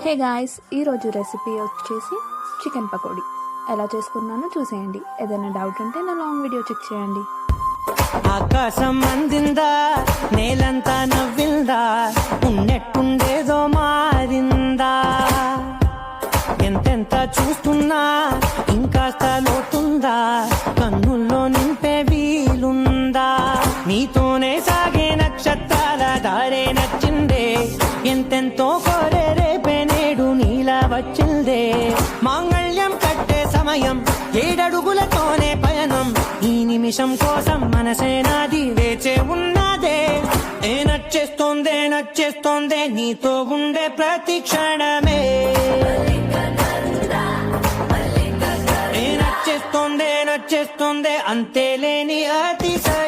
Hey guys, ఈరోజు recipe వచ్చేసి chicken pakodi. ఎలా చేసుకున్నానో చూసేయండి. ఏదైనా డౌట్ ఉంటే నా లాంగ్ వీడియో చెక్ చేయండి. ఆకాశం అందిందా, నేలంతా నవ్విందా, ఉన్నట్టుండేదో మారిందా, ఎంతెంత చూస్తున్నా ఇంకాస్త లోతుందా, కన్నుల్లో నింపే వీలుందా, నీతోనే సాగే నక్షత్రాల దారే నచ్చిందే, ఎంతెంతో కోరే రేపే నేడు నీలా వచ్చిందే, మాంగళ్యం కట్టే సమయం 7 అడుగులతోనే పయనం, ఈ నిమిషం కోసం మనసే నాది వేచే ఉన్నదే, నచ్చేస్తోందే నచ్చేస్తోందే నీతో ఉండే ప్రతి క్షణమే, నచ్చేస్తోందే నచ్చేస్తోందే అంతేలేని అతిశయం.